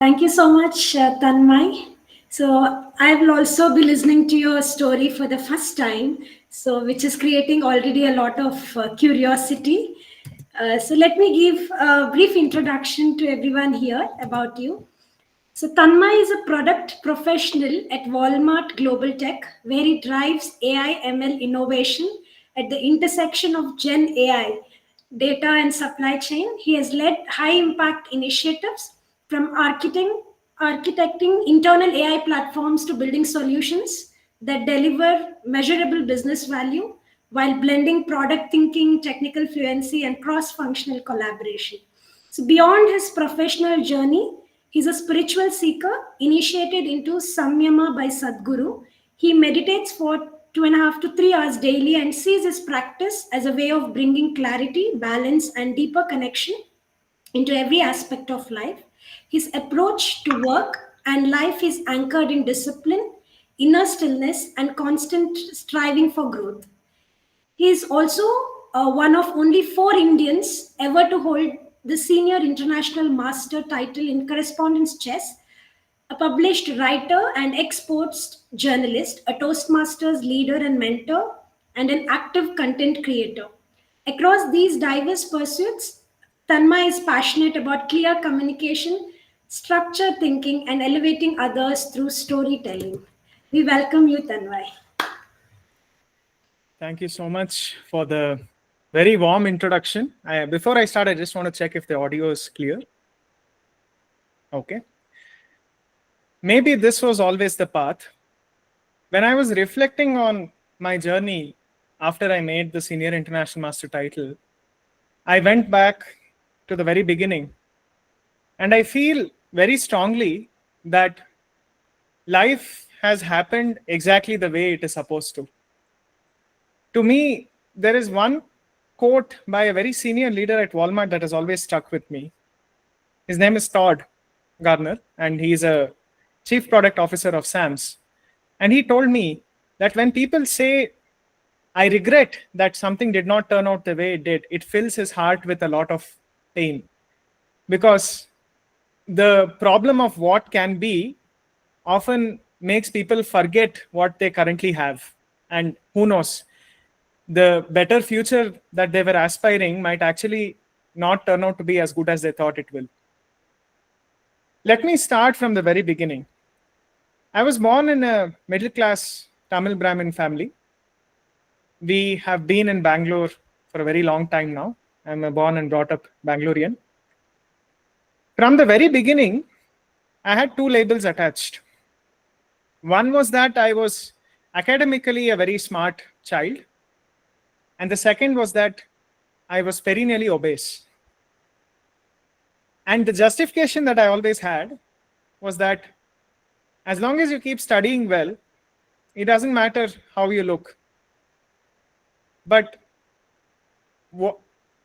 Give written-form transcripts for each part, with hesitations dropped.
Thank you so much, Tanmay. So I will also be listening to your story for the first time, so which is creating already a lot of curiosity. So let me give a brief introduction to everyone here about you. So Tanmay is a product professional at Walmart Global Tech, where he drives AI ML innovation at the intersection of Gen AI, data and supply chain. He has led high impact initiatives from architecting internal AI platforms to building solutions that deliver measurable business value while blending product thinking, technical fluency, and cross functional collaboration. So, beyond his professional journey, he's a spiritual seeker initiated into Samyama by Sadhguru. He meditates for 2.5 to 3 hours daily and sees his practice as a way of bringing clarity, balance, and deeper connection into every aspect of life. His approach to work and life is anchored in discipline, inner stillness, and constant striving for growth. He is also one of only 4 Indians ever to hold the senior international master title in correspondence chess, a published writer and exports journalist, a Toastmasters leader and mentor, and an active content creator. Across these diverse pursuits, Tanmay is passionate about clear communication, structured thinking, and elevating others through storytelling. We welcome you, Tanmay. Thank you so much for the very warm introduction. Before I start, I just want to check if the audio is clear. Okay. Maybe this was always the path. When I was reflecting on my journey after I made the Senior International Master title, I went back to the very beginning. And I feel very strongly that life has happened exactly the way it is supposed to. To me, there is one quote by a very senior leader at Walmart that has always stuck with me. His name is Todd Garner, and he's a chief product officer of Sam's. And he told me that when people say, I regret that something did not turn out the way it did, it fills his heart with a lot of pain. Because the problem of what can be often makes people forget what they currently have. And who knows, the better future that they were aspiring might actually not turn out to be as good as they thought it will. Let me start from the very beginning. I was born in a middle class Tamil Brahmin family. We have been in Bangalore for a very long time now. I'm a born and brought up Bangalorean. From the very beginning, I had 2 labels attached. One was that I was academically a very smart child. And the second was that I was perennially obese. And the justification that I always had was that as long as you keep studying well, it doesn't matter how you look. But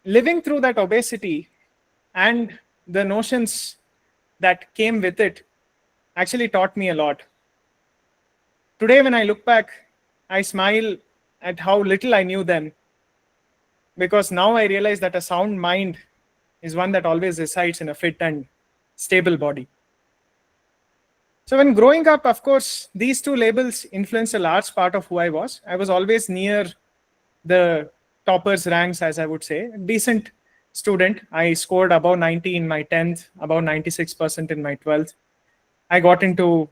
living through that obesity and the notions that came with it actually taught me a lot. Today, when I look back, I smile at how little I knew then, because now I realize that a sound mind is one that always resides in a fit and stable body. So when growing up, of course, these 2 labels influenced a large part of who I was. I was always near the toppers ranks, as I would say. Decent student. I scored above 90 in my 10th, about 96% in my 12th. I got into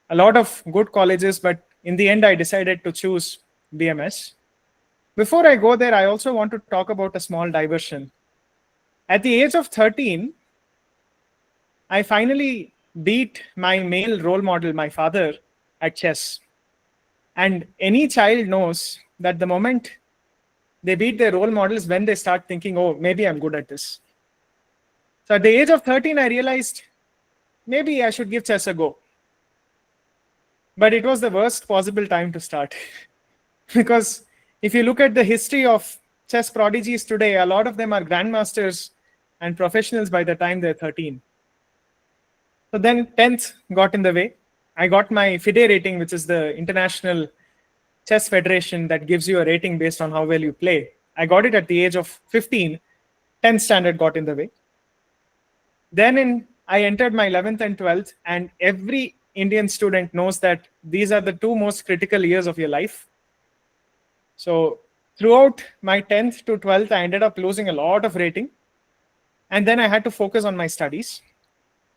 a lot of good colleges, but in the end, I decided to choose BMS. Before I go there, I also want to talk about a small diversion. At the age of 13, I finally beat my male role model, my father, at chess. And any child knows that the moment they beat their role models, when they start thinking, oh, maybe I'm good at this. So at the age of 13, I realized maybe I should give chess a go. But it was the worst possible time to start. Because if you look at the history of chess prodigies today, a lot of them are grandmasters and professionals by the time they're 13. So then 10th got in the way. I got my FIDE rating, which is the International Chess Federation that gives you a rating based on how well you play. I got it at the age of 15. 10th standard got in the way. Then in I entered my 11th and 12th, and every Indian student knows that these are the two most critical years of your life. So throughout my 10th to 12th, I ended up losing a lot of rating. And then I had to focus on my studies.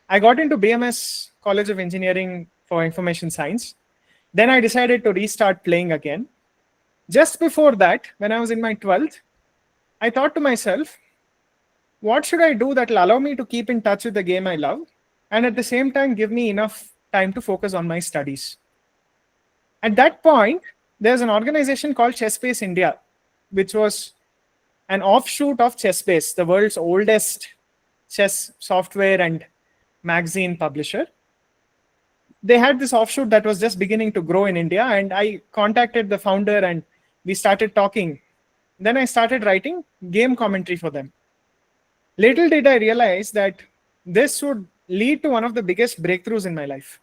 I got into BMS College of Engineering for Information Science. Then I decided to restart playing again. Just before that, when I was in my 12th, I thought to myself, what should I do that will allow me to keep in touch with the game I love and at the same time give me enough time to focus on my studies? At that point, there's an organization called ChessBase India, which was an offshoot of ChessBase, the world's oldest chess software and magazine publisher. They had this offshoot that was just beginning to grow in India, and I contacted the founder and we started talking. Then I started writing game commentary for them. Little did I realize that this would lead to one of the biggest breakthroughs in my life.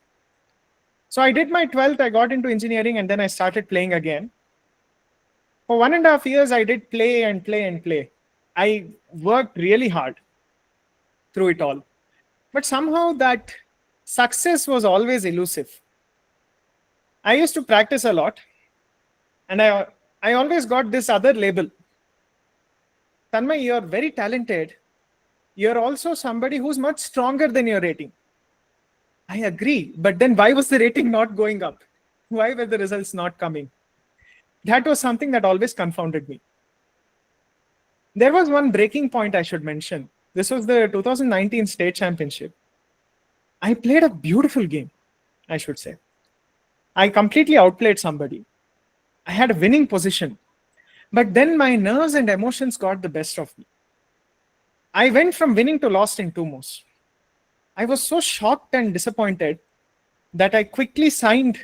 So I did my 12th, I got into engineering, and then I started playing again. For 1.5 years, I did play and play and play. I worked really hard through it all. But somehow that success was always elusive. I used to practice a lot, and I always got this other label. Tanmay, you're very talented. You're also somebody who's much stronger than your rating. I agree, but then why was the rating not going up? Why were the results not coming? That was something that always confounded me. There was one breaking point I should mention. This was the 2019 state championship. I played a beautiful game, I should say. I completely outplayed somebody. I had a winning position. But then my nerves and emotions got the best of me. I went from winning to lost in 2 moves. I was so shocked and disappointed that I quickly signed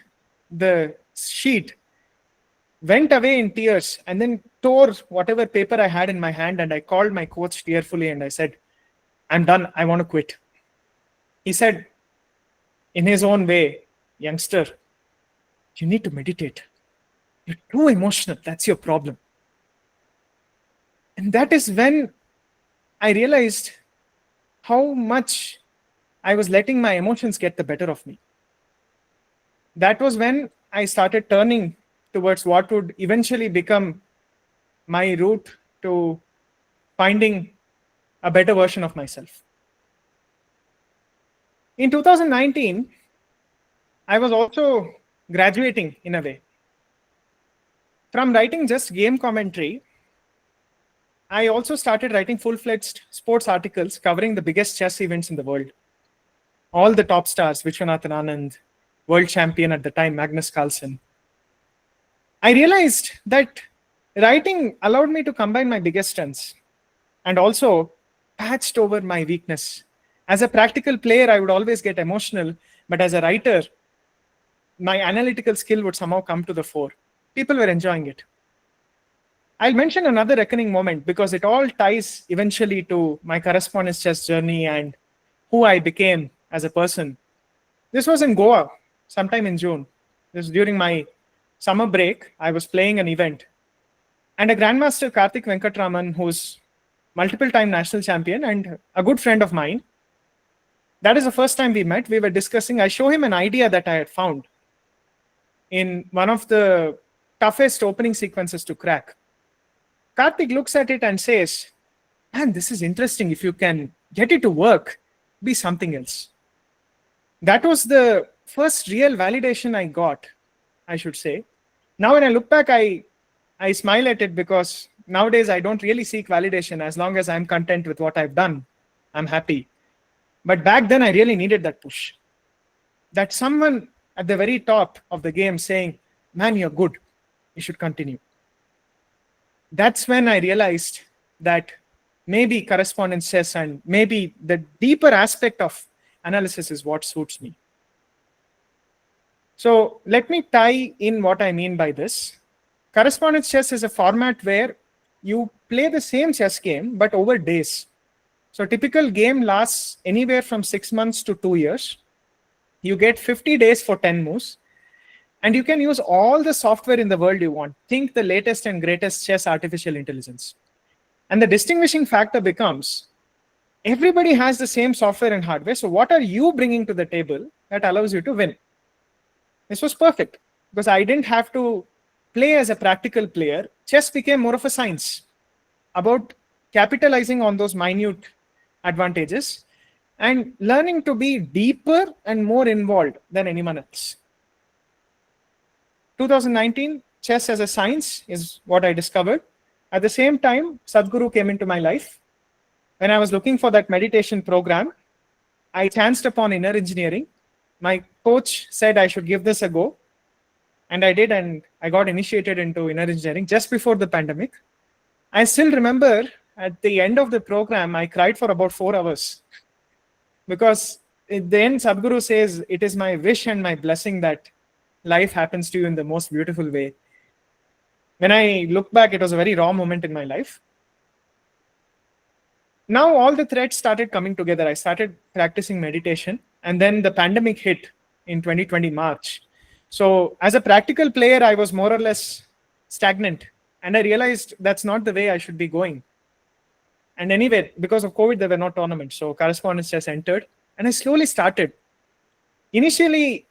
the sheet, went away in tears, and then tore whatever paper I had in my hand, and I called my coach tearfully and I said, I'm done, I want to quit. He said, in his own way, youngster, you need to meditate. You're too emotional, that's your problem. And that is when I realized how much I was letting my emotions get the better of me. That was when I started turning towards what would eventually become my route to finding a better version of myself. In 2019, I was also graduating in a way. From writing just game commentary, I also started writing full-fledged sports articles covering the biggest chess events in the world. All the top stars, Vishwanathan Anand, world champion at the time, Magnus Carlsen. I realized that writing allowed me to combine my biggest strengths and also patched over my weakness. As a practical player, I would always get emotional, but as a writer, my analytical skill would somehow come to the fore. People were enjoying it. I'll mention another reckoning moment because it all ties eventually to my correspondence chess journey and who I became as a person. This was in Goa, sometime in June. This was during my summer break. I was playing an event. And a Grandmaster, Karthik Venkatraman, who's multiple-time national champion and a good friend of mine, that is the first time we met. We were discussing. I show him an idea that I had found in one of the toughest opening sequences to crack. Karthik looks at it and says, man, this is interesting. If you can get it to work, be something else. That was the first real validation I got, I should say. Now when I look back, I smile at it because nowadays I don't really seek validation. As long as I'm content with what I've done, I'm happy. But back then I really needed that push. That someone at the very top of the game saying, man, you're good, you should continue. That's when I realized that maybe correspondence chess and maybe the deeper aspect of analysis is what suits me. So let me tie in what I mean by this. Correspondence chess is a format where you play the same chess game, but over days. So typical game lasts anywhere from 6 months to 2 years. You get 50 days for 10 moves. And you can use all the software in the world you want. Think the latest and greatest chess artificial intelligence. And the distinguishing factor becomes everybody has the same software and hardware. So what are you bringing to the table that allows you to win? This was perfect because I didn't have to play as a practical player. Chess became more of a science about capitalizing on those minute advantages and learning to be deeper and more involved than anyone else. 2019, chess as a science is what I discovered. At the same time, Sadhguru came into my life. When I was looking for that meditation program, I chanced upon inner engineering. My coach said I should give this a go. And I did, and I got initiated into inner engineering just before the pandemic. I still remember at the end of the program, I cried for about 4 hours. Because at the end, Sadhguru says, it is my wish and my blessing that life happens to you in the most beautiful way. When I look back, it was a very raw moment in my life. Now all the threads started coming together. I started practicing meditation, and then the pandemic hit in 2020 March. So as a practical player, I was more or less stagnant, and I realized that's not the way I should be going. And anyway, because of COVID, there were no tournaments. So correspondence just entered, and I slowly started. Initially,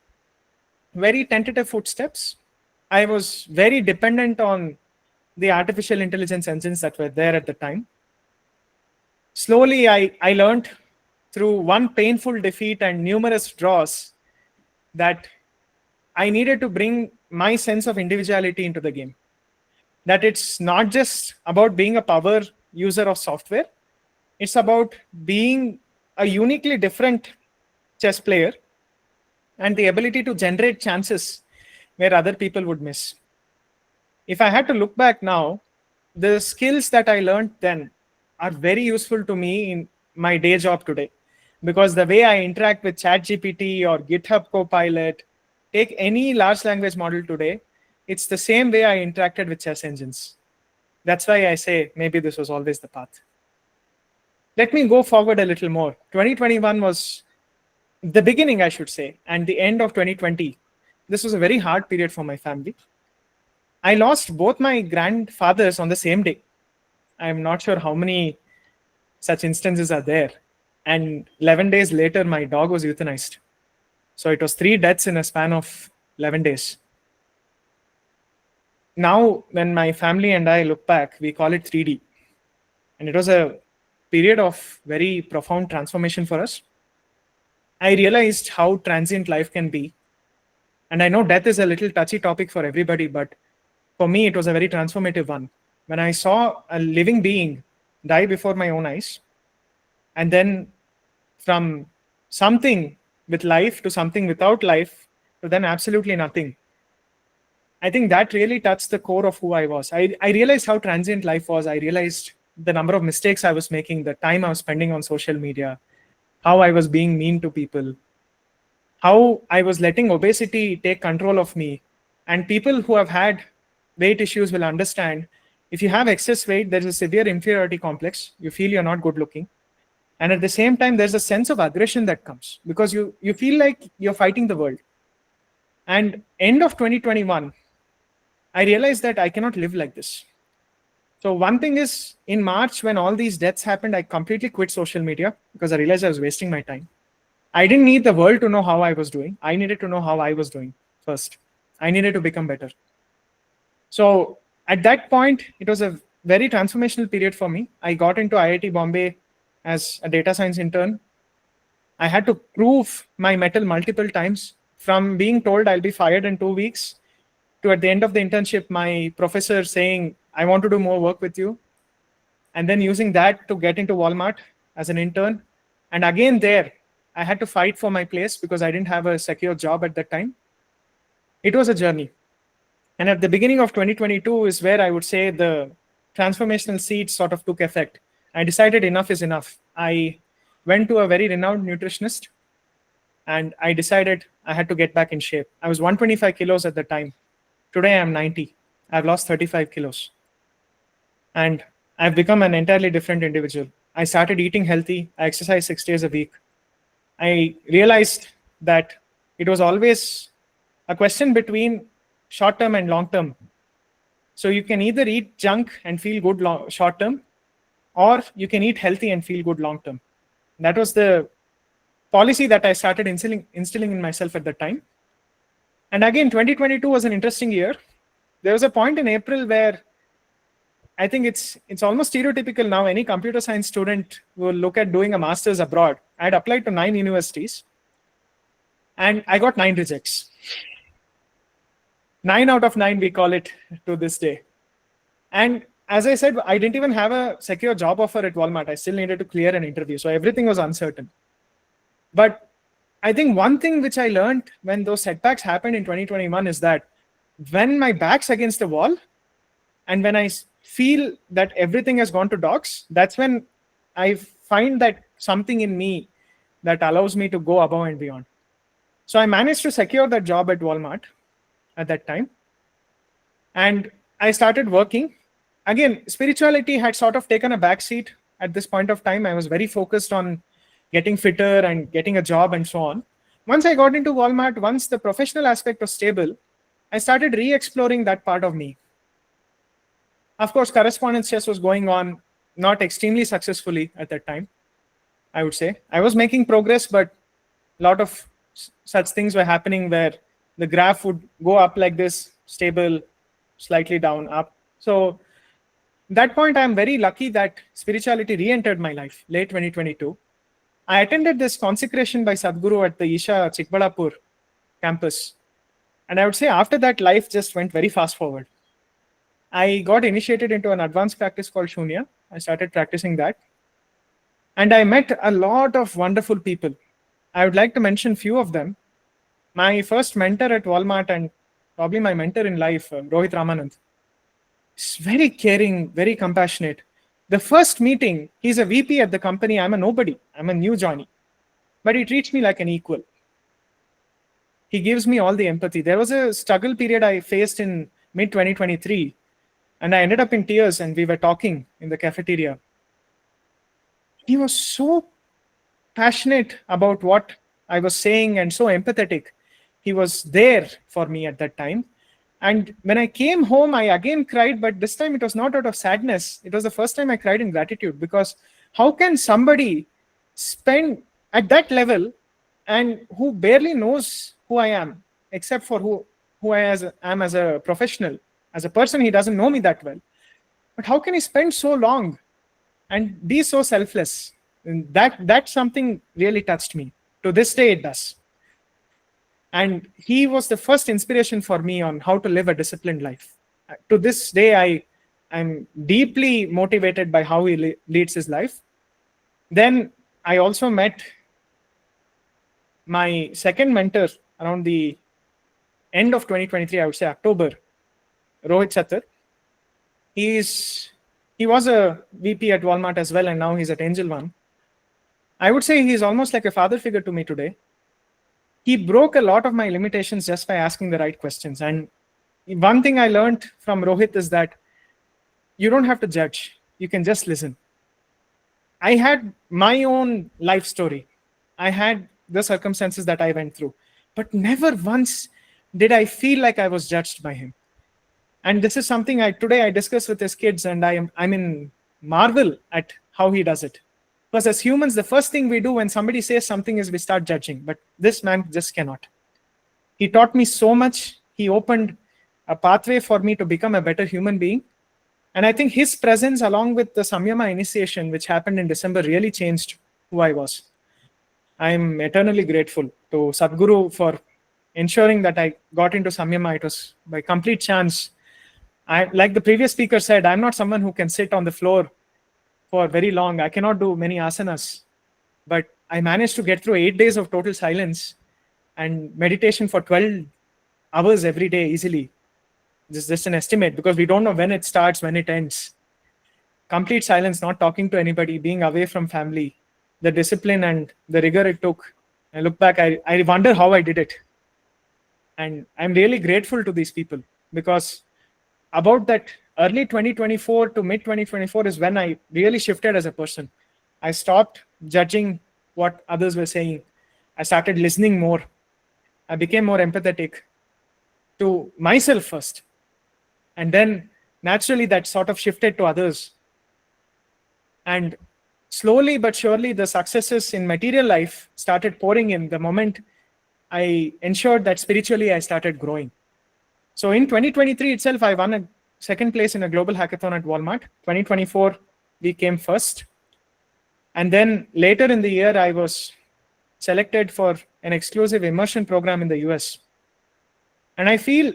very tentative footsteps. I was very dependent on the artificial intelligence engines that were there at the time. Slowly, I learned through one painful defeat and numerous draws that I needed to bring my sense of individuality into the game. That it's not just about being a power user of software. It's about being a uniquely different chess player and the ability to generate chances where other people would miss. If I had to look back now, the skills that I learned then are very useful to me in my day job today, because the way I interact with ChatGPT or GitHub Copilot, take any large language model today, it's the same way I interacted with chess engines. That's why I say maybe this was always the path. Let me go forward a little more. 2021 was the beginning, I should say, and the end of 2020. This was a very hard period for my family. I lost both my grandfathers on the same day. I'm not sure how many such instances are there. And 11 days later, my dog was euthanized. So it was 3 deaths in a span of 11 days. Now, when my family and I look back, we call it 3D. And it was a period of very profound transformation for us. I realized how transient life can be. And I know death is a little touchy topic for everybody, but for me, it was a very transformative one. When I saw a living being die before my own eyes, and then from something with life to something without life to then absolutely nothing, I think that really touched the core of who I was. I realized how transient life was. I realized the number of mistakes I was making, the time I was spending on social media, how I was being mean to people, how I was letting obesity take control of me. And people who have had weight issues will understand, if you have excess weight, there's a severe inferiority complex. You feel you're not good looking. And at the same time, there's a sense of aggression that comes because you feel like you're fighting the world. And end of 2021, I realized that I cannot live like this. So one thing is, in March, when all these deaths happened, I completely quit social media because I realized I was wasting my time. I didn't need the world to know how I was doing. I needed to know how I was doing first. I needed to become better. So at that point, it was a very transformational period for me. I got into IIT Bombay as a data science intern. I had to prove my mettle multiple times, from being told I'll be fired in 2 weeks to at the end of the internship, my professor saying, I want to do more work with you. And then using that to get into Walmart as an intern. And again there, I had to fight for my place because I didn't have a secure job at that time. It was a journey. And at the beginning of 2022 is where I would say the transformational seeds sort of took effect. I decided enough is enough. I went to a very renowned nutritionist and I decided I had to get back in shape. I was 125 kilos at the time. Today I'm 90. I've lost 35 kilos. And I've become an entirely different individual. I started eating healthy. I exercise 6 days a week. I realized that it was always a question between short-term and long-term. So you can either eat junk and feel good short-term, or you can eat healthy and feel good long-term. That was the policy that I started instilling in myself at that time. And again, 2022 was an interesting year. There was a point in April where I think it's almost stereotypical now. Any computer science student will look at doing a master's abroad. I had applied to 9 universities and I got 9 rejects. 9 out of 9, we call it to this day. And as I said, I didn't even have a secure job offer at Walmart. I still needed to clear an interview. So everything was uncertain. But I think one thing which I learned when those setbacks happened in 2021 is that when my back's against the wall and when I feel that everything has gone to dogs, that's when I find that something in me that allows me to go above and beyond. So I managed to secure that job at Walmart at that time. And I started working. Again, spirituality had sort of taken a backseat at this point of time. I was very focused on getting fitter and getting a job and so on. Once I got into Walmart, once the professional aspect was stable, I started re-exploring that part of me. Of course, correspondence chess was going on, not extremely successfully at that time, I would say. I was making progress, but a lot of such things were happening where the graph would go up like this, stable, slightly down, up. So that point, I'm very lucky that spirituality re-entered my life, late 2022. I attended this consecration by Sadhguru at the Isha Chikbalapur campus. And I would say after that, life just went very fast forward. I got initiated into an advanced practice called Shunya. I started practicing that. And I met a lot of wonderful people. I would like to mention few of them. My first mentor at Walmart and probably my mentor in life, Rohit Ramanand. He's very caring, very compassionate. The first meeting, he's a VP at the company. I'm a nobody. I'm a new johnny. But he treats me like an equal. He gives me all the empathy. There was a struggle period I faced in mid-2023. And I ended up in tears and we were talking in the cafeteria. He was so passionate about what I was saying and so empathetic. He was there for me at that time. And when I came home, I again cried, but this time it was not out of sadness. It was the first time I cried in gratitude, because how can somebody spend at that level and who barely knows who I am, except for who I am as a professional, as a person, he doesn't know me that well. But how can he spend so long and be so selfless? And that's something really touched me. To this day, it does. And he was the first inspiration for me on how to live a disciplined life. To this day, I'm deeply motivated by how he leads his life. Then I also met my second mentor around the end of 2023, I would say October, Rohit Chatur. He was a VP at Walmart as well, and now he's at Angel One. I would say he's almost like a father figure to me today. He broke a lot of my limitations just by asking the right questions. And one thing I learned from Rohit is that you don't have to judge. You can just listen. I had my own life story. I had the circumstances that I went through, but never once did I feel like I was judged by him. And this is something today I discuss with his kids, and I'm in marvel at how he does it. Because as humans, the first thing we do when somebody says something is we start judging. But this man just cannot. He taught me so much. He opened a pathway for me to become a better human being. And I think his presence, along with the Samyama initiation, which happened in December, really changed who I was. I'm eternally grateful to Sadhguru for ensuring that I got into Samyama. It was by complete chance. Like the previous speaker said, I'm not someone who can sit on the floor for very long. I cannot do many asanas, but I managed to get through 8 days of total silence and meditation for 12 hours every day easily. This is just an estimate because we don't know when it starts, when it ends. Complete silence, not talking to anybody, being away from family, the discipline and the rigor it took. I look back, I wonder how I did it. And I'm really grateful to these people, because about that early 2024 to mid 2024 is when I really shifted as a person. I stopped judging what others were saying. I started listening more. I became more empathetic to myself first. And then naturally that sort of shifted to others. And slowly but surely, the successes in material life started pouring in the moment I ensured that spiritually I started growing. So in 2023 itself, I won a second place in a global hackathon at Walmart. 2024, we came first. And then later in the year, I was selected for an exclusive immersion program in the US. And I feel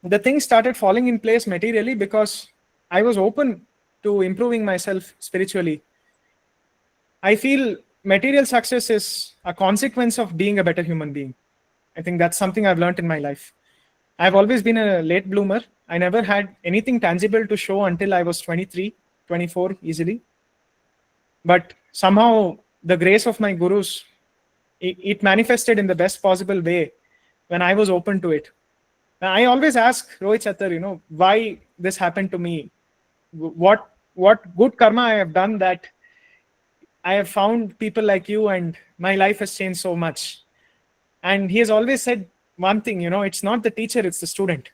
the things started falling in place materially because I was open to improving myself spiritually. I feel material success is a consequence of being a better human being. I think that's something I've learned in my life. I've always been a late bloomer. I never had anything tangible to show until I was 23, 24 easily. But somehow the grace of my gurus, it manifested in the best possible way when I was open to it. I always ask Rohit Chattar, why this happened to me. What good karma I have done that I have found people like you and my life has changed so much. And he has always said one thing, it's not the teacher, it's the student.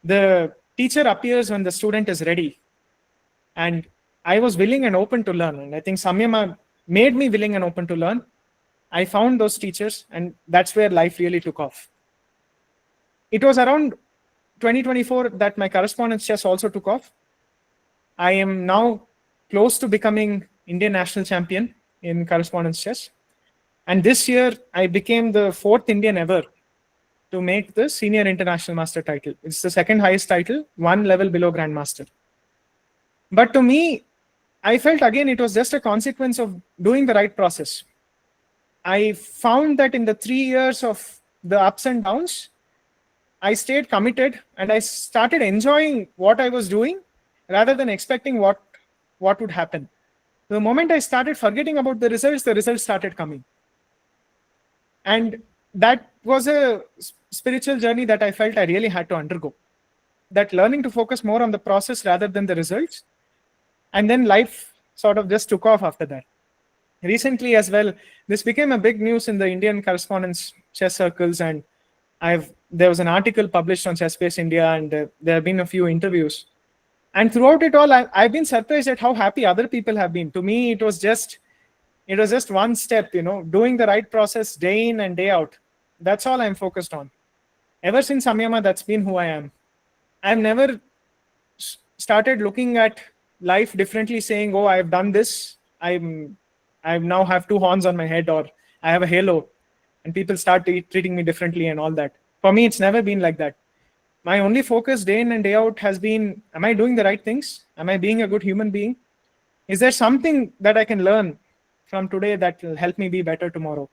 The teacher appears when the student is ready. And I was willing and open to learn. And I think Samyama made me willing and open to learn. I found those teachers, and that's where life really took off. It was around 2024 that my correspondence chess also took off. I am now close to becoming Indian national champion in correspondence chess. And this year, I became the 4th Indian ever to make the senior international master title. It's the second highest title, one level below grandmaster. But to me, I felt again it was just a consequence of doing the right process. I found that in the 3 years of the ups and downs, I stayed committed and I started enjoying what I was doing rather than expecting what would happen. The moment I started forgetting about the results started coming. And that was a spiritual journey that I felt I really had to undergo. That learning to focus more on the process rather than the results. And then life sort of just took off after that. Recently as well, this became a big news in the Indian correspondence chess circles, and there was an article published on ChessBase India, and there have been a few interviews. And throughout it all, I've been surprised at how happy other people have been. To me, it was just one step, doing the right process day in and day out. That's all I'm focused on. Ever since Samyama, that's been who I am. I've never started looking at life differently, saying, oh, I've done this. I now have 2 horns on my head, or I have a halo, and people start treating me differently and all that. For me, it's never been like that. My only focus day in and day out has been, am I doing the right things? Am I being a good human being? Is there something that I can learn from today that will help me be better tomorrow?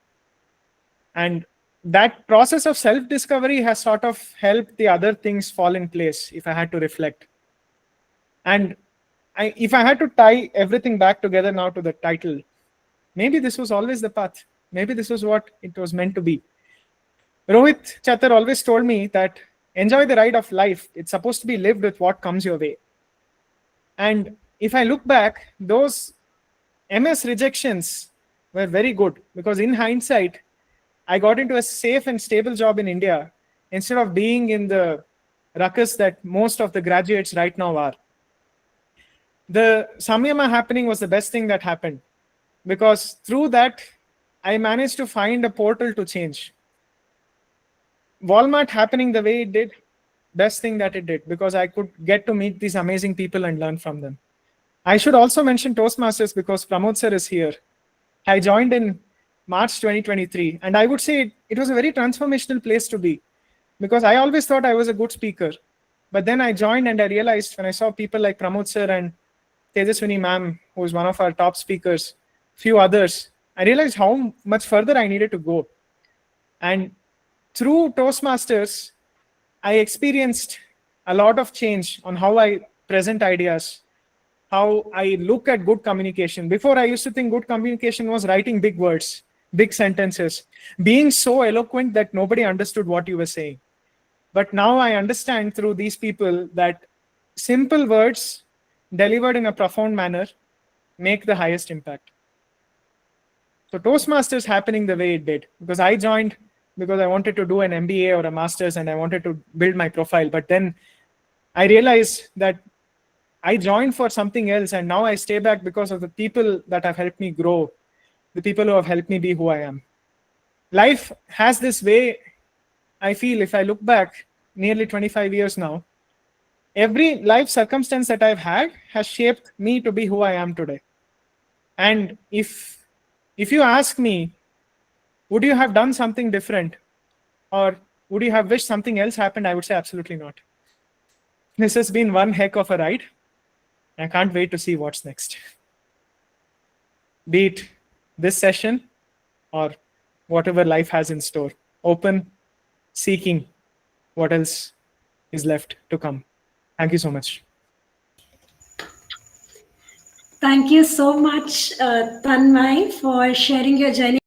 And that process of self-discovery has sort of helped the other things fall in place, if I had to reflect. And if I had to tie everything back together now to the title, maybe this was always the path. Maybe this was what it was meant to be. Rohit Chattar always told me that enjoy the ride of life. It's supposed to be lived with what comes your way. And if I look back, those MS rejections were very good, because in hindsight, I got into a safe and stable job in India instead of being in the ruckus that most of the graduates right now are. The Samyama happening was the best thing that happened, because through that, I managed to find a portal to change. Walmart happening the way it did, best thing that it did, because I could get to meet these amazing people and learn from them. I should also mention Toastmasters, because Pramod sir is here. I joined in March 2023, and I would say it was a very transformational place to be, because I always thought I was a good speaker. But then I joined and I realized when I saw people like Pramod sir and Tejaswini ma'am, who is one of our top speakers, few others, I realized how much further I needed to go. And through Toastmasters, I experienced a lot of change on how I present ideas, how I look at good communication. Before, I used to think good communication was writing big words, big sentences, being so eloquent that nobody understood what you were saying. But now I understand through these people that simple words delivered in a profound manner make the highest impact. So Toastmasters happening the way it did, because I joined because I wanted to do an MBA or a master's and I wanted to build my profile. But then I realized that I joined for something else, and now I stay back because of the people that have helped me grow, the people who have helped me be who I am. Life has this way, I feel, if I look back nearly 25 years now, every life circumstance that I've had has shaped me to be who I am today. And if you ask me, would you have done something different, or would you have wished something else happened, I would say absolutely not. This has been one heck of a ride. I can't wait to see what's next. Be it this session or whatever life has in store. Open, seeking what else is left to come. Thank you so much. Thank you so much, Tanmay, for sharing your journey.